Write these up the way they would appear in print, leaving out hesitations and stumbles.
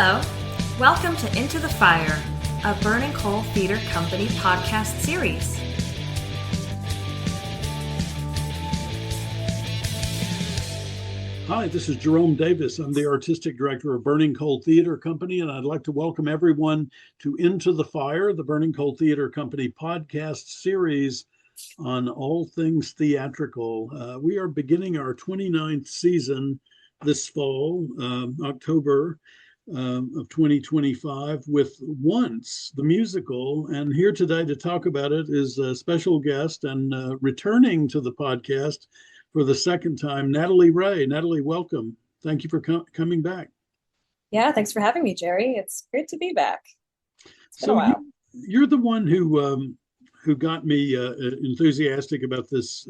Hello, welcome to Into the Fire, a Burning Coal Theater Company podcast series. Hi, this is Jerome Davis. I'm the artistic director of Burning Coal Theater Company, and I'd like to welcome everyone to Into the Fire, the Burning Coal Theater Company podcast series on all things theatrical. We are beginning our 29th season this fall, October of 2025, with Once, the musical. And here today to talk about it is a special guest and returning to the podcast for the second time, Nathalie Ray. Nathalie, welcome. Thank you for coming back. Yeah, thanks for having me, Jerry. It's great to be back. It's been a while. You're the one who got me enthusiastic about this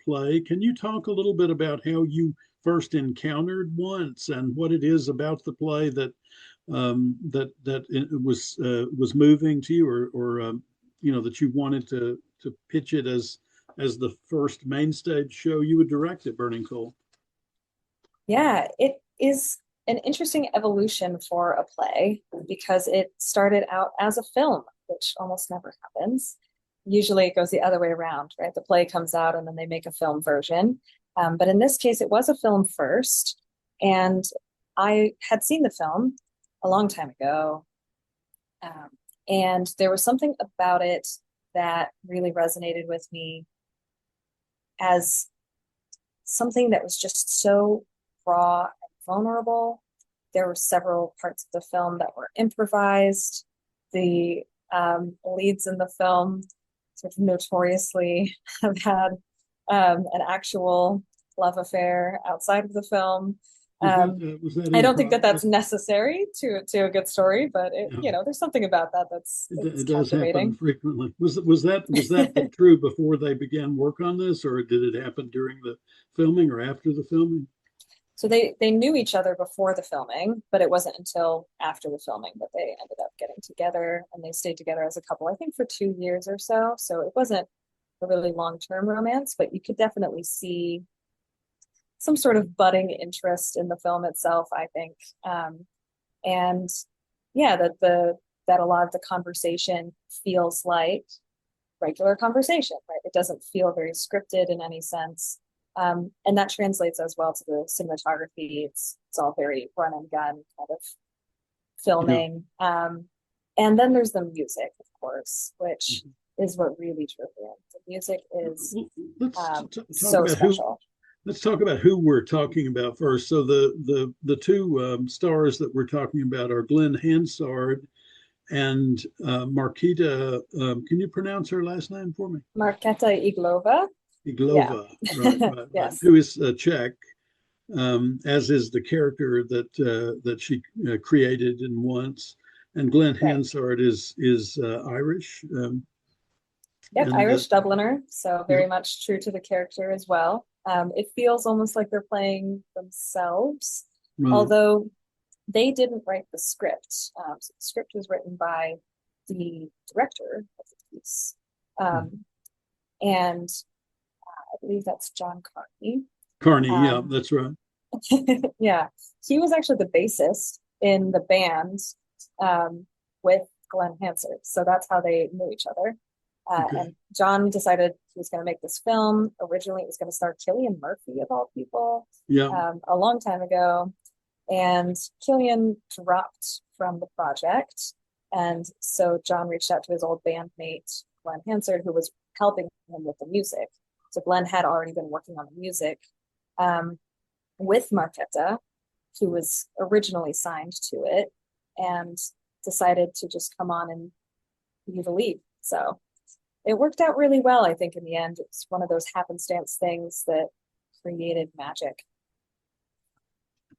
play. Can you talk a little bit about how you first encountered Once and what it is about the play that it was moving to you, or that you wanted to pitch it as the first main stage show you would direct at Burning Coal? Yeah, it is an interesting evolution for a play because it started out as a film, which almost never happens. Usually it goes the other way around, right? The play comes out and then they make a film version. But in this case, it was a film first. And I had seen the film a long time ago. And there was something about it that really resonated with me as something that was just so raw and vulnerable. There were several parts of the film that were improvised. The leads in the film sort of notoriously have had an actual love affair outside of the film. I don't think that that's necessary to a good story, but there's something about that it does happen frequently. Was that true before they began work on this, or did it happen during the filming or after the filming? So they knew each other before the filming, but it wasn't until after the filming that they ended up getting together, and they stayed together as a couple, I think, for 2 years or so. So it wasn't a really long-term romance, but you could definitely see some sort of budding interest in the film itself, I think. And yeah, that a lot of the conversation feels like regular conversation, right? It doesn't feel very scripted in any sense. And that translates as well to the cinematography. It's all very run and gun kind of filming. Yeah. And then there's the music, of course, which is what really drew me in. The music is so special. Let's talk about who we're talking about first. So the two stars that we're talking about are Glenn Hansard and Marketa. Can you pronounce her last name for me? Marketa Iglova. Iglova, yeah. Right. Yes. Who is Czech, as is the character that she created in Once. And Glenn Hansard is Irish. Irish Dubliner, so very much true to the character as well. It feels almost like they're playing themselves, although they didn't write the script. So the script was written by the director of the piece, and I believe that's John Carney. Carney, yeah, that's right. Yeah, he was actually the bassist in the band with Glenn Hansard, so that's how they knew each other. And John decided he was going to make this film. Originally, it was going to star Cillian Murphy, of all people, a long time ago. And Cillian dropped from the project. And so John reached out to his old bandmate, Glenn Hansard, who was helping him with the music. So Glenn had already been working on the music with Marketa, who was originally signed to it, and decided to just come on and be the lead. So it worked out really well, I think, in the end. It's one of those happenstance things that created magic.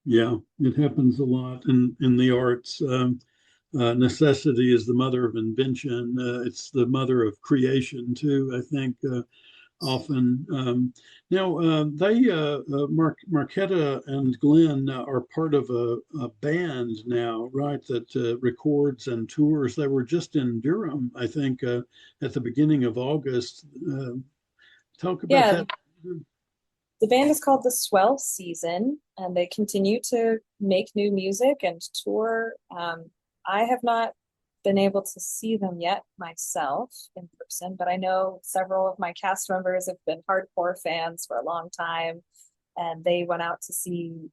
Yeah, it happens a lot in the arts. Necessity is the mother of invention. It's the mother of creation, too, I think, often. Marketa and Glenn are part of a band now, right, that records and tours. They were just in Durham, I think, at the beginning of August. Talk about that. The band is called the Swell Season, and they continue to make new music and tour. I have not been able to see them yet myself in person, but I know several of my cast members have been hardcore fans for a long time, and they went out to see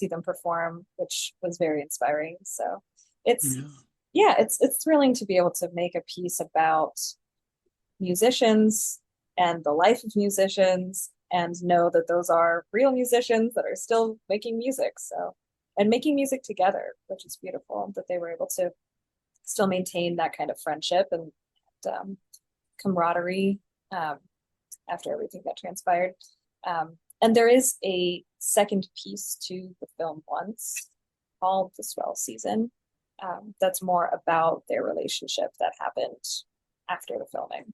them perform, which was very inspiring. So it's it's thrilling to be able to make a piece about musicians and the life of musicians, and know that those are real musicians that are still making music. So, and making music together, which is beautiful, that they were able to still maintain that kind of friendship and camaraderie after everything that transpired. And there is a second piece to the film once called The Swell Season. That's more about their relationship that happened after the filming.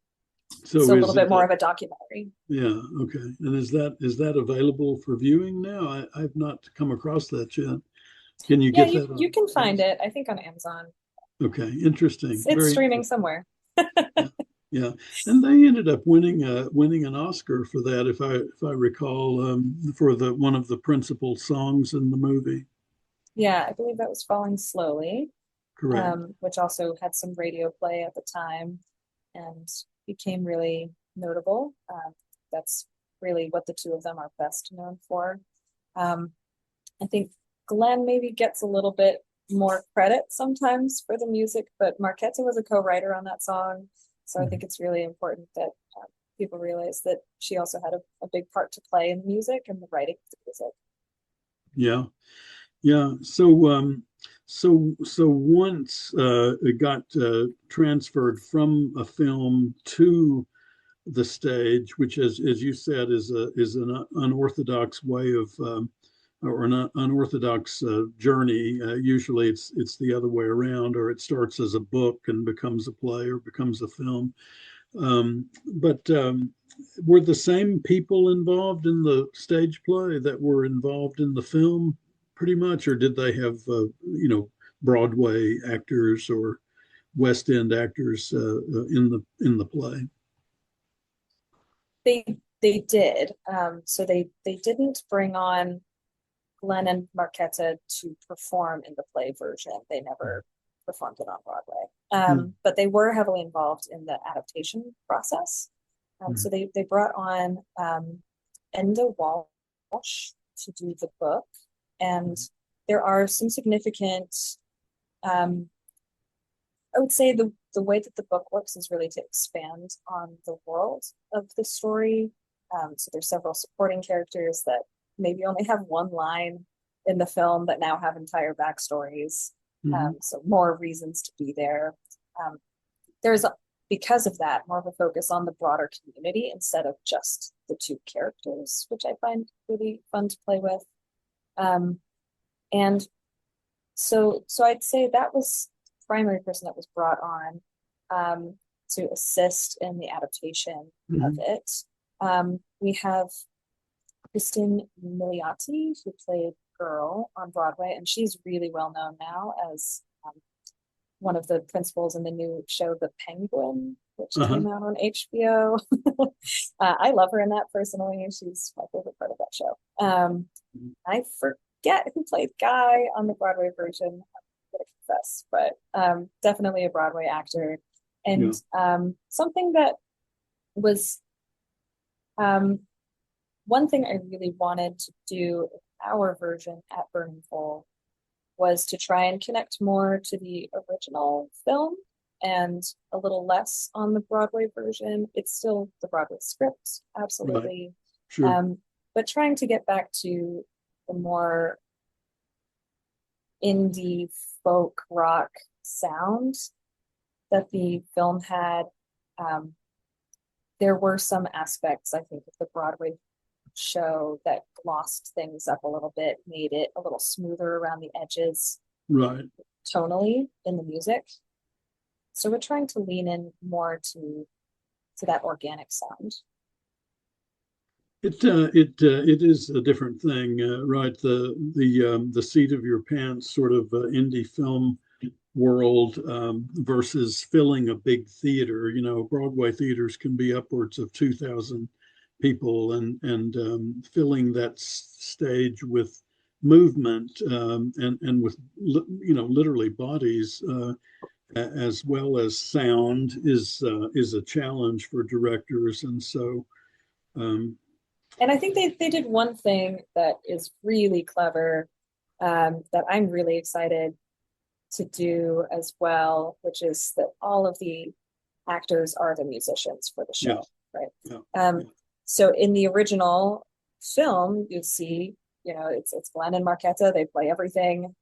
So a little bit more of a documentary. Yeah, okay. And is that available for viewing now? I've not come across that yet. Can you get that? You can find it, I think, on Amazon. Okay, interesting. It's streaming somewhere. Yeah, and they ended up winning an Oscar for that, if I recall, for one of the principal songs in the movie. Yeah, I believe that was Falling Slowly. Correct. Which also had some radio play at the time and became really notable. That's really what the two of them are best known for. I think Glenn maybe gets a little bit more credit sometimes for the music, but Marquetta was a co-writer on that song. So I think it's really important that people realize that she also had a big part to play in the music and the writing of the music. Yeah. Yeah. So once it got transferred from a film to the stage, which, as you said, is an unorthodox way of or an unorthodox journey. Usually, it's the other way around, or it starts as a book and becomes a play or becomes a film. But were the same people involved in the stage play that were involved in the film, pretty much, or did they have Broadway actors or West End actors in the play? They did. So they didn't bring on Glenn and Marquetta to perform in the play version. They never performed it on Broadway. But they were heavily involved in the adaptation process. So they brought on Enda Walsh to do the book. And there are some significant, I would say the way that the book works is really to expand on the world of the story. So there's several supporting characters that maybe only have one line in the film that now have entire backstories. So more reasons to be there. There's, because of that, more of a focus on the broader community instead of just the two characters, which I find really fun to play with. And so I'd say that was the primary person that was brought on to assist in the adaptation of it. We have Kristen Milioti, who played Girl on Broadway, and she's really well known now as one of the principals in the new show The Penguin, which came out on HBO. I love her in that personally. She's my favorite part of that show. I forget who played Guy on the Broadway version, I'm gonna confess, but definitely a Broadway actor. And something that was one thing I really wanted to do in our version at Burning Coal was to try and connect more to the original film and a little less on the Broadway version. It's still the Broadway script, absolutely. Right. Sure. But trying to get back to the more indie folk rock sound that the film had. There were some aspects, I think, of the Broadway show that glossed things up a little bit, made it a little smoother around the edges, right, tonally in the music. So we're trying to lean in more to that organic sound. It is a different thing, right? The seat of your pants sort of indie film world versus filling a big theater. Broadway theaters can be upwards of 2,000 people and filling that stage with movement and with literally bodies as well as sound is a challenge for directors. And so and I think they did one thing that is really clever, that I'm really excited to do as well, which is that all of the actors are the musicians for the show, right? Yeah. So in the original film, you see, it's Glenn and Marquetta. They play everything.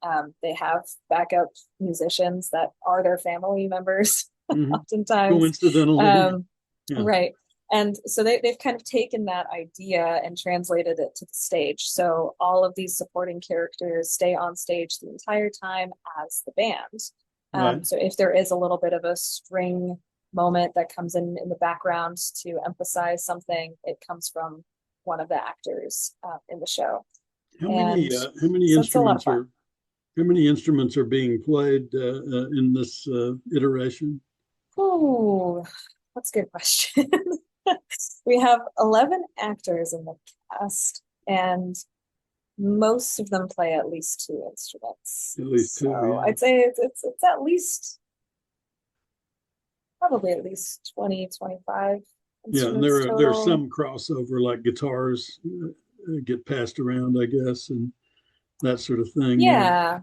They have backup musicians that are their family members, oftentimes. Coincidentally, right. And so they've kind of taken that idea and translated it to the stage. So all of these supporting characters stay on stage the entire time as the band. Right. So if there is a little bit of a string moment that comes in the background to emphasize something, it comes from one of the actors in the show. How many instruments are being played in this iteration? Oh, that's a good question. We have 11 actors in the cast, and most of them play at least 2 instruments. At least 2, yeah. I'd say it's at least, probably at least 20, 25 instruments. Yeah, and there's some crossover, like guitars get passed around, I guess, and that sort of thing. Yeah.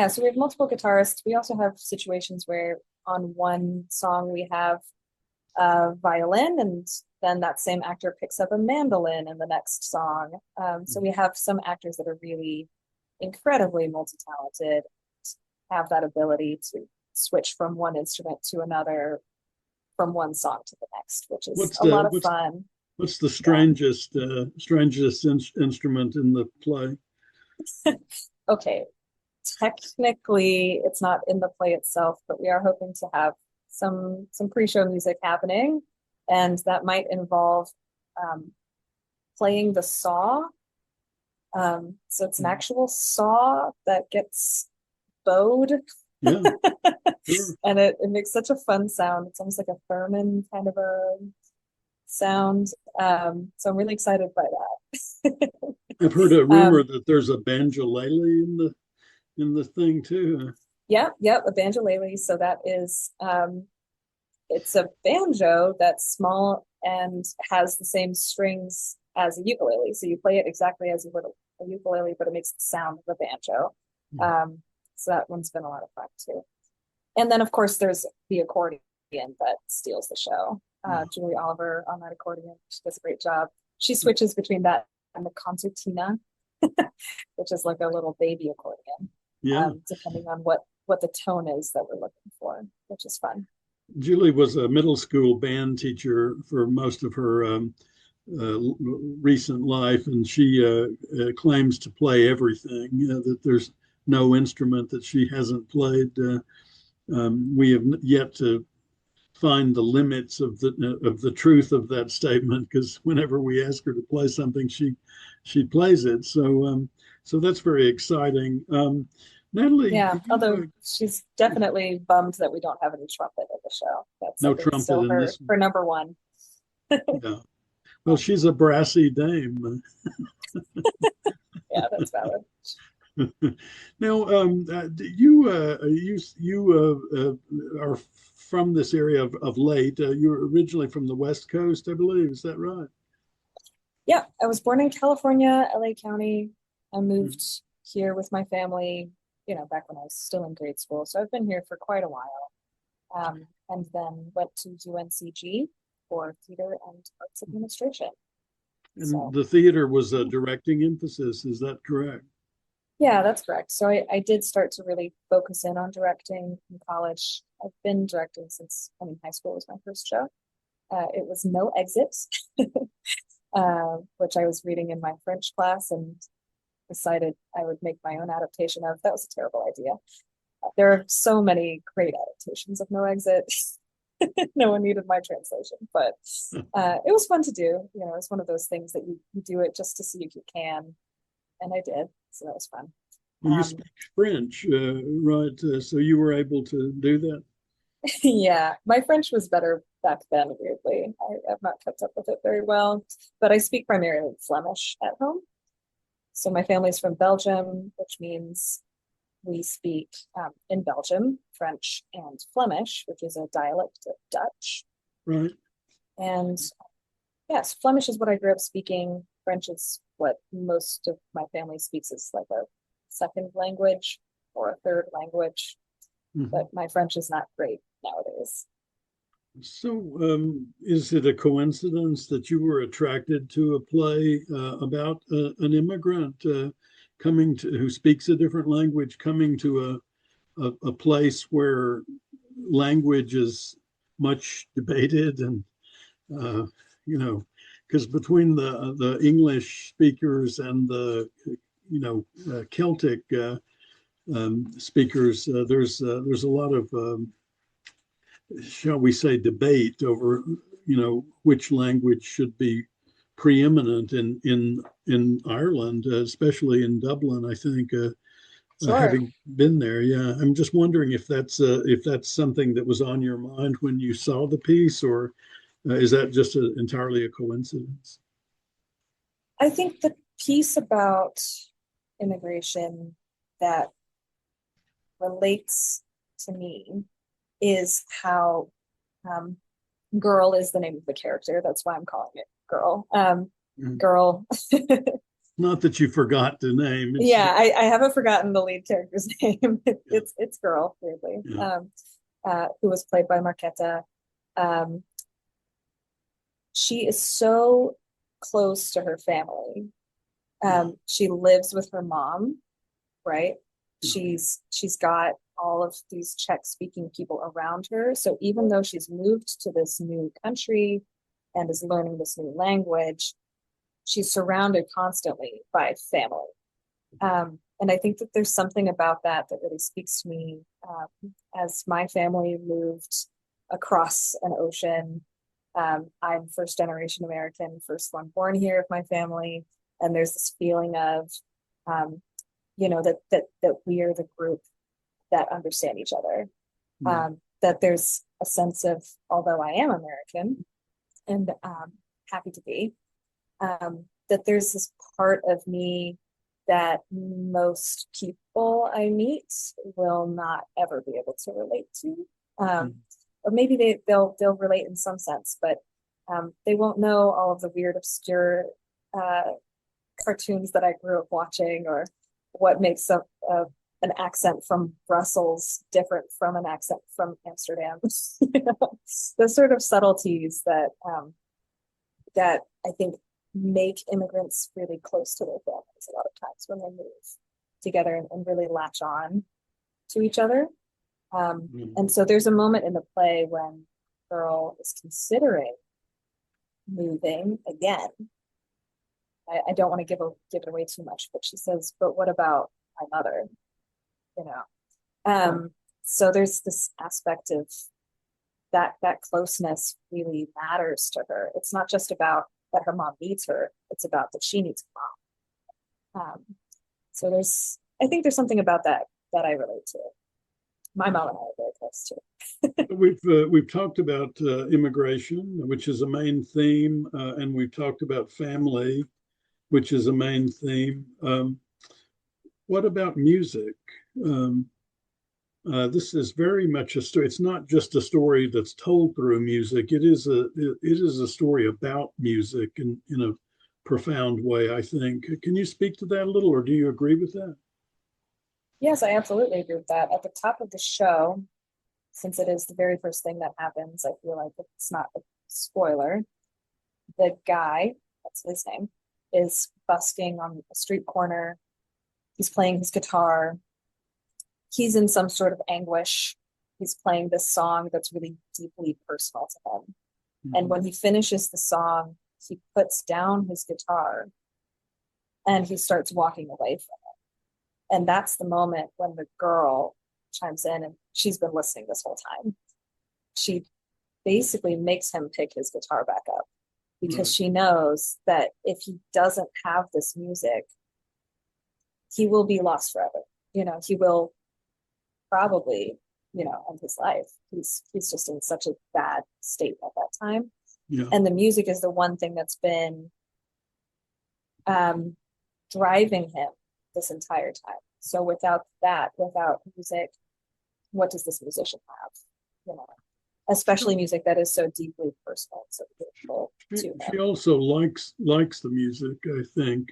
So we have multiple guitarists. We also have situations where on one song we have a violin, and then that same actor picks up a mandolin in the next song. So we have some actors that are really incredibly multi-talented, have that ability to switch from one instrument to another, from one song to the next, which is a lot of fun. What's the strangest instrument in the play? Okay, technically it's not in the play itself, but we are hoping to have some pre-show music happening, and that might involve playing the saw. So it's an actual saw that gets bowed. Yeah. Sure. And it makes such a fun sound. It's almost like a theremin kind of a sound. So I'm really excited by that. I've heard a rumor that there's a banjolele in the thing too. Yep, a banjolele. So that is it's a banjo that's small and has the same strings as a ukulele. So you play it exactly as you would a ukulele, but it makes the sound of a banjo. So that one's been a lot of fun too. And then of course there's the accordion that steals the show. Julie Oliver on that accordion. She does a great job. She switches between that and the concertina, which is like a little baby accordion. Depending on what the tone is that we're looking for, which is fun. Julie was a middle school band teacher for most of her recent life, and she claims to play everything, that there's no instrument that she hasn't played. We have yet to find the limits of the truth of that statement, because whenever we ask her to play something, she plays it. So that's very exciting. Natalie, although she's definitely bummed that we don't have any trumpet in the show. That's no trumpet still in this one. Her number one. Yeah. Well, she's a brassy dame. Yeah, that's valid. Now, you are from this area of late. You were originally from the West Coast, I believe. Is that right? Yeah, I was born in California, LA County. I moved here with my family, back when I was still in grade school. So I've been here for quite a while. And then went to UNCG for theater and arts administration. And the theater was a directing emphasis, is that correct? Yeah, that's correct. So I did start to really focus in on directing in college. I've been directing since, high school was my first show. It was No Exit, which I was reading in my French class and decided I would make my own adaptation of. That was a terrible idea. There are so many great adaptations of No Exit. No one needed my translation, but it was fun to do. It's one of those things that you do it just to see if you can. And I did, so that was fun. Well, you speak French, right? So you were able to do that? Yeah, my French was better back then, weirdly. I have not kept up with it very well, but I speak primarily Flemish at home. So my family's from Belgium, which means we speak in Belgium, French and Flemish, which is a dialect of Dutch. Right. And yes, Flemish is what I grew up speaking. French is what most of my family speaks as like a second language or a third language. Mhm. But my French is not great nowadays. So, is it a coincidence that you were attracted to a play about an immigrant who speaks a different language, coming to a place where language is much debated, and uh, because between the English speakers and the Celtic speakers, there's a lot of shall we say, debate over, which language should be preeminent in Ireland, especially in Dublin. I think, Sure. having been there, yeah, I'm just wondering if that's something that was on your mind when you saw the piece, or is that just entirely a coincidence? I think the piece about immigration that relates to me is how Girl is the name of the character. That's why I'm calling it Girl. Girl. Not that you forgot the name. Yeah, I haven't forgotten the lead character's name. It's Girl, weirdly. Yeah. Who was played by Marquetta. She is so close to her family. She lives with her mom, right? She's got all of these Czech-speaking people around her. So even though she's moved to this new country and is learning this new language, she's surrounded constantly by family. And I think that there's something about that that really speaks to me. As my family moved across an ocean, I'm first generation American, first one born here of my family. And there's this feeling of, that we are the group that understand each other. That there's a sense of, although I am American and happy to be, that there's this part of me that most people I meet will not ever be able to relate to. Or maybe they'll relate in some sense, but they won't know all of the weird, obscure cartoons that I grew up watching, or what makes up an accent from Brussels different from an accent from Amsterdam. The sort of subtleties that I think make immigrants really close to their families a lot of times when they move together and really latch on to each other. And so there's a moment in the play when Girl is considering moving again. I don't want to give it away too much, but she says, "But what about my mother?" So there's this aspect of that closeness really matters to her. It's not just about that her mom needs her, it's about that she needs her mom. So I think there's something about that I relate to. My mom and I are very close too. We've talked about immigration, which is a main theme, and we've talked about family, which is a main theme. What about music? This is very much a story. It's not just a story that's told through music. It is a story about music in a profound way, I think. Can you speak to that a little, or do you agree with that? Yes, I absolutely agree with that. At the top of the show, since it is the very first thing that happens, I feel like it's not a spoiler. The guy, that's his name, is busking on a street corner. He's playing his guitar. He's in some sort of anguish. He's playing this song that's really deeply personal to him. Mm-hmm. And when he finishes the song, he puts down his guitar and he starts walking away from it. And that's the moment when the girl chimes in, and she's been listening this whole time. She basically makes him pick his guitar back up because she knows that if he doesn't have this music, he will be lost forever. He will probably, end his life. He's just in such a bad state at that time. Yeah. And the music is the one thing that's been driving him this entire time. So without music, what does this musician have? You know, especially music that is so deeply personal, so beautiful to him. She also likes the music, I think.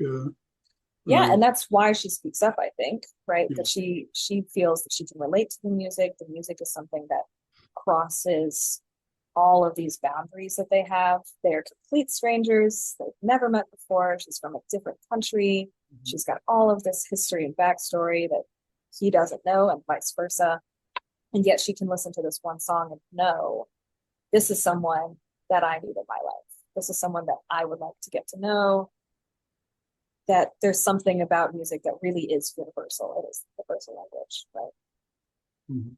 Yeah, and that's why she speaks up, I think, right? Yeah. That she feels that she can relate to the music. The music is something that crosses all of these boundaries that they have. They're complete strangers. They've never met before. She's from a different country. Mm-hmm. She's got all of this history and backstory that he doesn't know, and vice versa. And yet she can listen to this one song and know this is someone that I need in my life. This is someone that I would like to get to know. That there's something about music that really is universal. It is the universal language, right? Mm-hmm.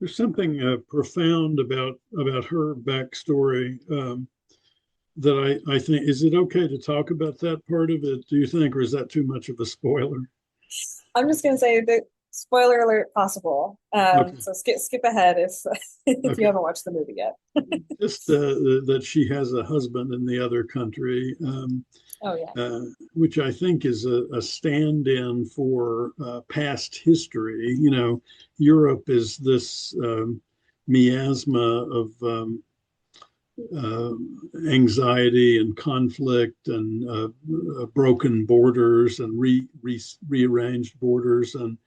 There's something profound about her backstory that I think. Is it okay to talk about that part of it, do you think, or is that too much of a spoiler? I'm just going to say that spoiler alert possible. Okay. So skip ahead if Okay. you haven't watched the movie yet. Just that she has a husband in the other country. Oh yeah. Which I think is a stand-in for past history. You know, Europe is this miasma of anxiety and conflict and broken borders and rearranged borders, and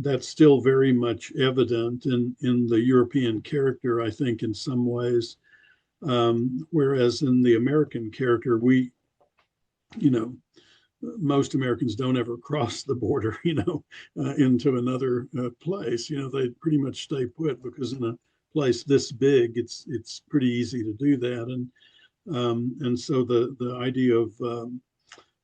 that's still very much evident in the European character, I think, in some ways. Whereas in the American character, you know, most Americans don't ever cross the border, into another place. You know, they pretty much stay put because in a place this big, it's pretty easy to do that. And so the idea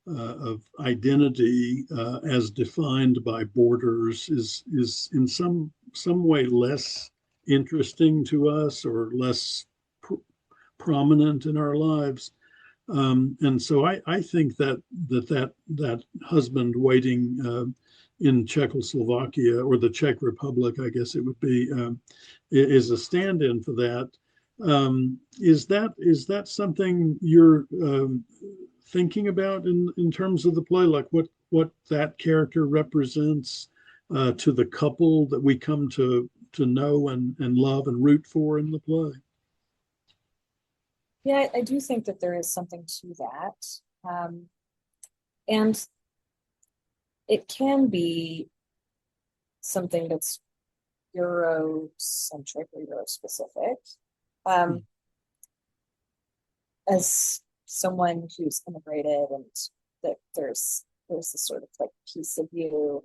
of identity as defined by borders is in some way less interesting to us or less prominent in our lives. And so I think that husband waiting in Czechoslovakia, or the Czech Republic, I guess it would be, is a stand-in for that. Is that something you're thinking about in terms of the play, like what that character represents to the couple that we come to know and love and root for in the play? Yeah, I do think that there is something to that. And it can be something that's Eurocentric or Euro-specific. As someone who's immigrated, and that there's this sort of like piece of you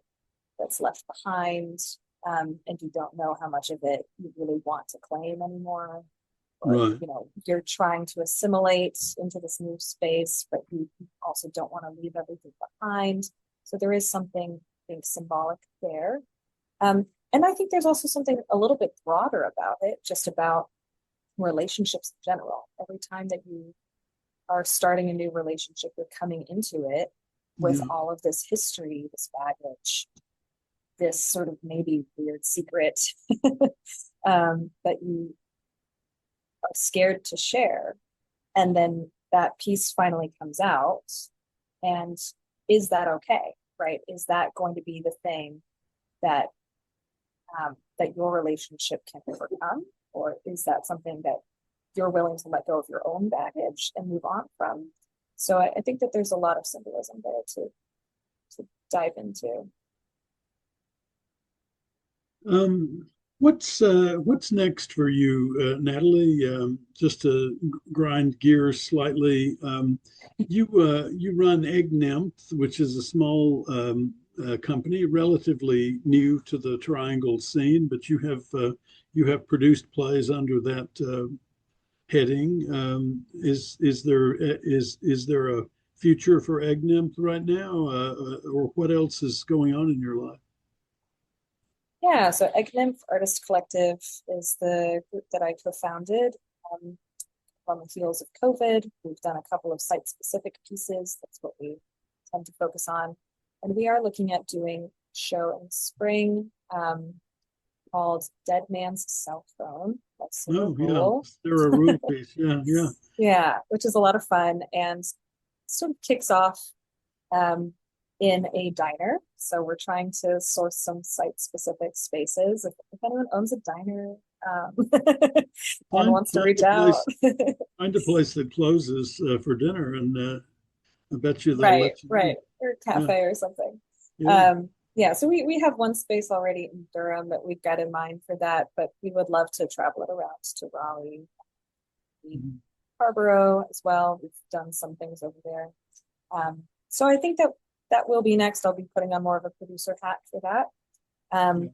that's left behind, and you don't know how much of it you really want to claim anymore. Or, Right. You're trying to assimilate into this new space, but you also don't want to leave everything behind. So there is something, I think, symbolic there. And I think there's also something a little bit broader about it, just about relationships in general. Every time that you are starting a new relationship, you're coming into it with all of this history, this baggage, this sort of maybe weird secret that you are scared to share. And then that piece finally comes out. And is that okay? Right? Is that going to be the thing that that your relationship can overcome? Or is that something that you're willing to let go of your own baggage and move on from? So I think that there's a lot of symbolism there to dive into. What's next for you, Nathalie? Just to grind gears slightly, you run Egg Nymph, which is a small company, relatively new to the Triangle scene, but you have produced plays under that heading. Is there a future for Egg Nymph right now, or what else is going on in your life? Yeah, so Egg Nymph Artist Collective is the group that I co-founded on the heels of COVID. We've done a couple of site-specific pieces. That's what we tend to focus on. And we are looking at doing a show in spring called Dead Man's Cell Phone, like Sarah Oh, yeah. Rule. Sarah Rule piece. Yeah, yeah. Yeah, which is a lot of fun and sort of kicks off um, in a diner. So we're trying to source some site-specific spaces. If anyone owns a diner and wants to reach out. Find a place that closes for dinner, and I bet you they'll Right, let you right. in. Or Yeah, cafe or something. yeah. Yeah, so we have one space already in Durham that we've got in mind for that, but we would love to travel it around to Raleigh, Mhm. Harborough as well. We've done some things over there. So I think that that will be next. I'll be putting on more of a producer hat for that. Yeah.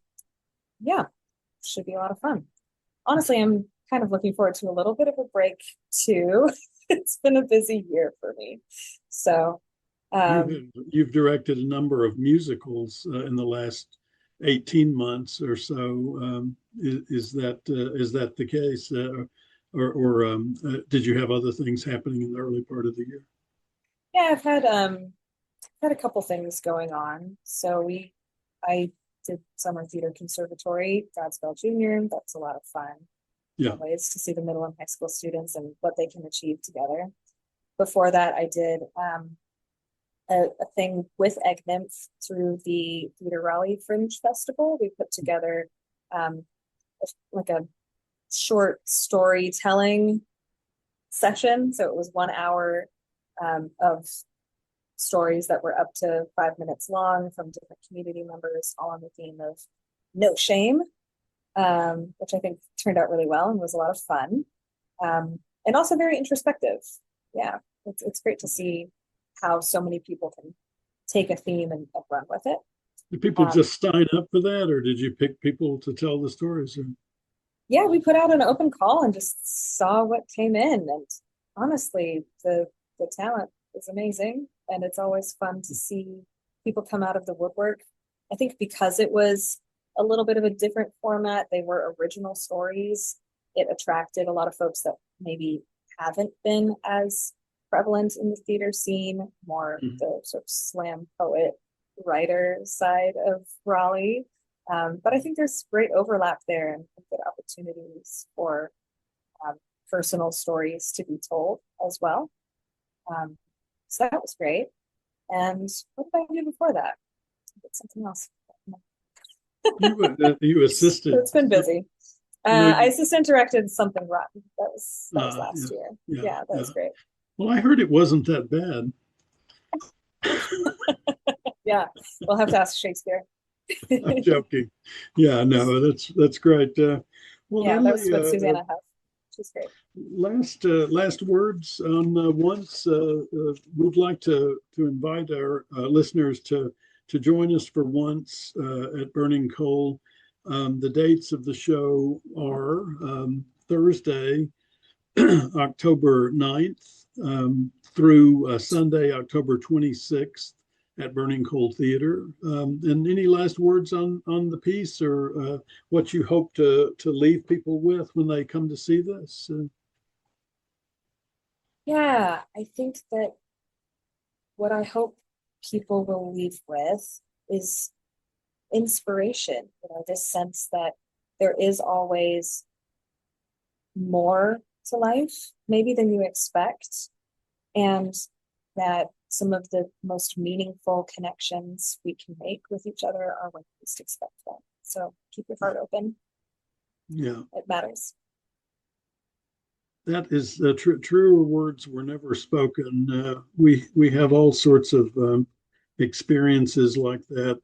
Yeah, should be a lot of fun. Honestly, I'm kind of looking forward to a little bit of a break too. It's been a busy year for me. So, You've directed a number of musicals in the last 18 months or so. Is that the case? Or did you have other things happening in the early part of the year? yeah, I've had a couple things going on. I did summer theater conservatory, Godspell Junior. That's a lot of fun. Yeah. Always to see the middle and high school students and what they can achieve together. Before that, I did a thing with Egg Nymph through the Theater Raleigh Fringe Festival. We put together like a short storytelling session. So it was 1 hour of stories that were up to 5 minutes long from different community members, all on the theme of no shame, which I think turned out really well and was a lot of fun. And also very introspective. Yeah, it's great to see how so many people can take a theme and run with it. Did people just sign up for that, or did you pick people to tell the stories? Yeah, we put out an open call and just saw what came in. And honestly, the talent is amazing. And it's always fun to see people come out of the woodwork. I think because it was a little bit of a different format, they were original stories. It attracted a lot of folks that maybe haven't been as prevalent in the theater scene, more the sort of slam poet writer side of Raleigh. But I think there's great overlap there and good opportunities for personal stories to be told as well. So that was great. And what did I do before that? I did something else. You assisted. So it's been busy. I assistant directed Something Rotten. That was last year. Yeah, that was great. Well, I heard it wasn't that bad. Yeah, we'll have to ask Shakespeare. I'm joking. Yeah, no, that's great. Well, yeah, Nathalie, that's what Susanna has. She's great. Last words on Once. We'd like to invite our listeners to join us for Once at Burning Coal. The dates of the show are Thursday, October 9th through Sunday, October 26th at Burning Coal Theater. And any last words on the piece, or what you hope to leave people with when they come to see this? Yeah, I think that what I hope people will leave with is inspiration. This sense that there is always more to life, maybe than you expect, and that some of the most meaningful connections we can make with each other are when we least expect them. So keep your heart open. Yeah, it matters. That is truer words were never spoken. We have all sorts of experiences like that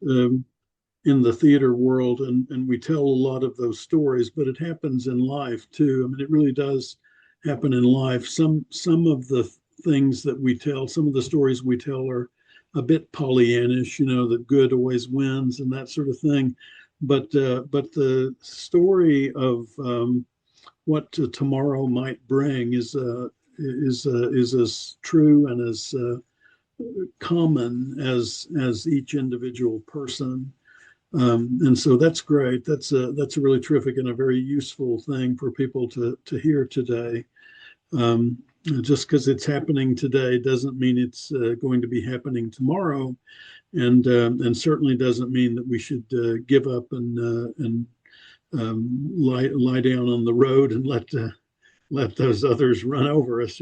in the theater world, and we tell a lot of those stories, but it happens in life too. I mean, it really does happen in life. Some of the things that we tell, some of the stories we tell are a bit Pollyannish, that good always wins and that sort of thing. But the story of what tomorrow might bring is as true and as common as each individual person. And so that's great. That's a really terrific and a very useful thing for people to hear today. Just because it's happening today doesn't mean it's going to be happening tomorrow, and certainly doesn't mean that we should give up and lie down on the road and let those others run over us,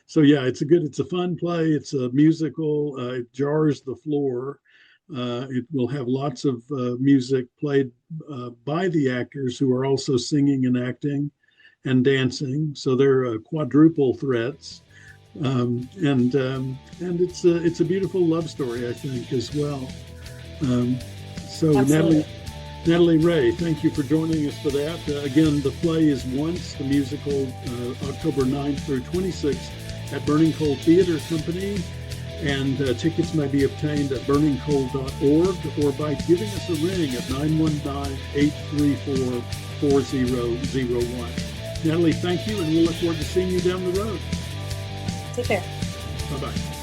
So yeah, it's a fun play. It's a musical. It jars the floor. It will have lots of music played by the actors who are also singing and acting and dancing. So they're quadruple threats, and it's a beautiful love story, I think, as well. So Absolutely. Nathalie Ray, thank you for joining us for that. Again, the play is Once, the musical, October 9th through 26th at Burning Coal Theater Company. And tickets may be obtained at burningcoal.org or by giving us a ring at 919-834-4001. Nathalie, thank you, and we'll look forward to seeing you down the road. Take care. Bye-bye.